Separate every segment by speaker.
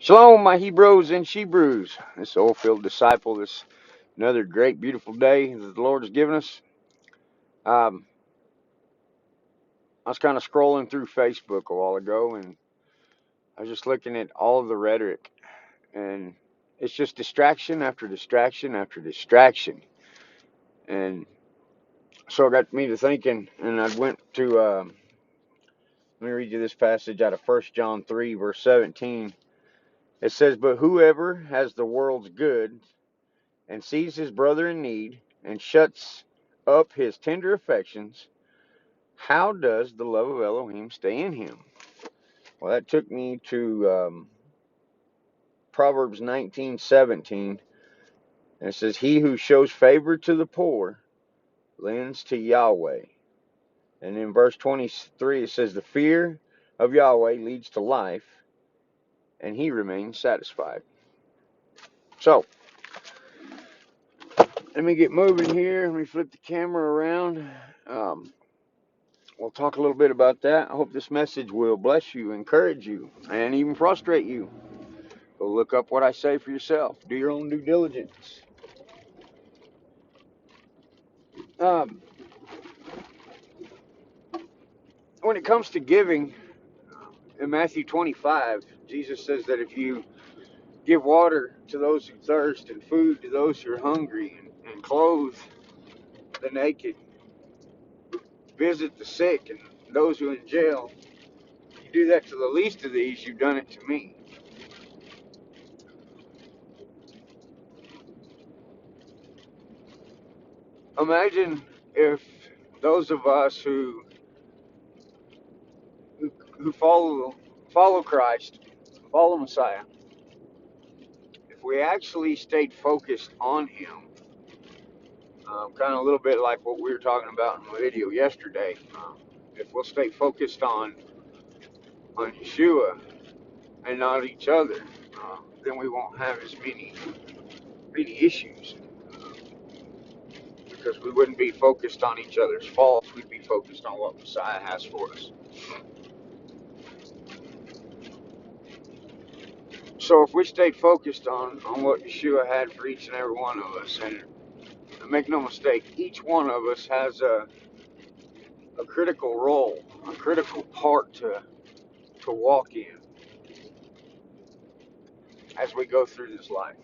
Speaker 1: Shalom, my Hebrews and Shebrews. This oil-filled disciple, this another great, beautiful day that the Lord has given us. Um, I was kind of scrolling through Facebook a while ago, and I was just looking at all of the rhetoric, and it's just distraction after distraction after distraction. And so it got me to thinking, and I went to, let me read you this passage out of 1 John 3, verse 17. It says, "But whoever has the world's good and sees his brother in need and shuts up his tender affections, how does the love of Elohim stay in him?" Well, that took me to Proverbs 19:17, and it says, "He who shows favor to the poor lends to Yahweh." And in verse 23, it says, "The fear of Yahweh leads to life, and he remains satisfied." So, let me get moving here. Let me flip the camera around. We'll talk a little bit about that. I hope this message will bless you, encourage you, and even frustrate you. Go look up what I say for yourself. Do your own due diligence. Um, when it comes to giving, in Matthew 25, Jesus says that if you give water to those who thirst and food to those who are hungry and clothe the naked, visit the sick and those who are in jail, you do that to the least of these, you've done it to me. Imagine if those of us who follow Christ, follow Messiah, if we actually stayed focused on Him, kind of a little bit like what we were talking about in the video yesterday, if we'll stay focused on Yeshua and not each other, then we won't have as many issues, because we wouldn't be focused on each other's faults. We'd be focused on what Messiah has for us. So if we stayed focused on what Yeshua had for each and every one of us, and make no mistake, each one of us has a critical role, a critical part to walk in as we go through this life.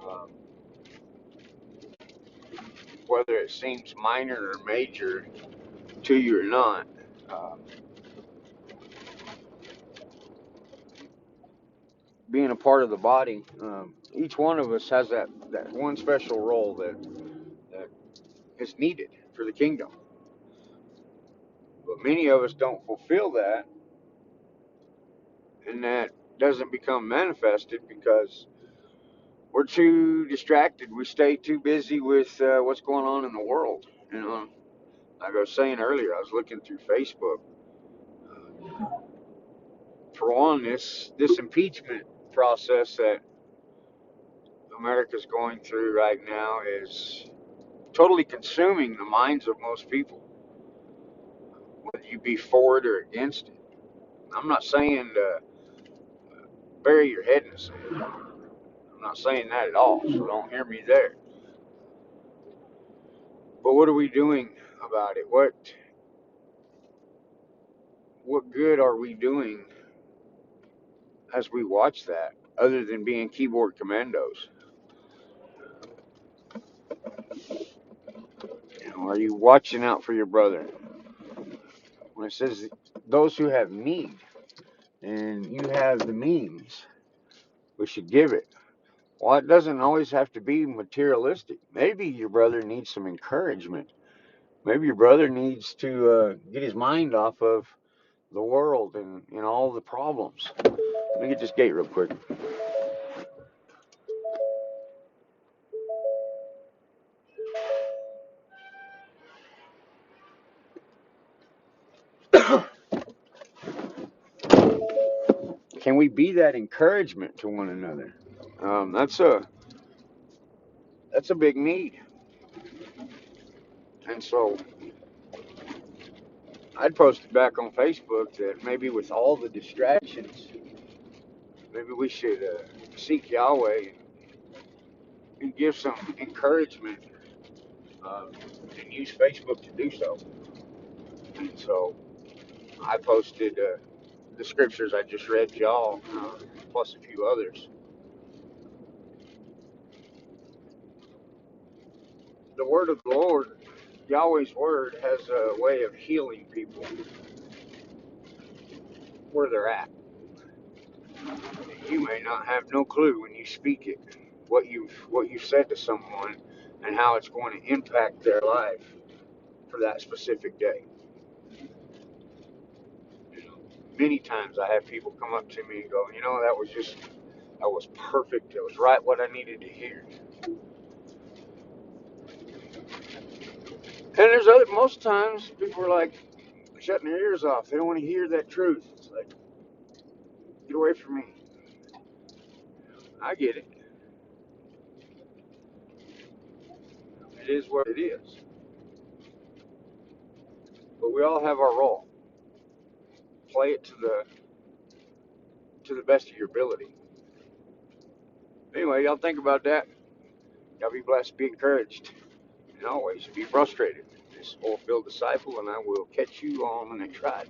Speaker 1: Um, Whether it seems minor or major to you or not, uh, being a part of the body, each one of us has that one special role that is needed for the kingdom. But many of us don't fulfill that, and that doesn't become manifested because we're too distracted. We stay too busy with what's going on in the world. You know, like I was saying earlier, I was looking through Facebook. For one, this impeachment process that America's going through right now is totally consuming the minds of most people, whether you be for it or against it. I'm not saying to bury your head in the sand. I'm not saying that at all, so don't hear me there. But what are we doing about it? What good are we doing as we watch that, other than being keyboard commandos? You know, are you watching out for your brother? When it says those who have need and you have the means, we should give it. Well, it doesn't always have to be materialistic. Maybe your brother needs some encouragement. Maybe your brother needs to get his mind off of the world and all the problems. Let me get this gate real quick. Can we be that encouragement to one another? That's a big need. And so I'd posted back on Facebook that maybe with all the distractions Maybe we should seek Yahweh and give some encouragement and use Facebook to do so. And so I posted the scriptures I just read y'all, plus a few others. The word of the Lord, Yahweh's word, has a way of healing people where they're at. You may not have no clue when you speak it, what you've said to someone, and how it's going to impact their life for that specific day. You know, many times I have people come up to me and go, that was perfect. It was right what I needed to hear. And most times people are like shutting their ears off. They don't want to hear that truth. It's like, get away from me. I get it. It is what it is. But we all have our role. Play it to the best of your ability. Anyway, y'all think about that. Y'all be blessed, be encouraged, and always be frustrated. This oil-filled disciple, and I will catch you on the next ride.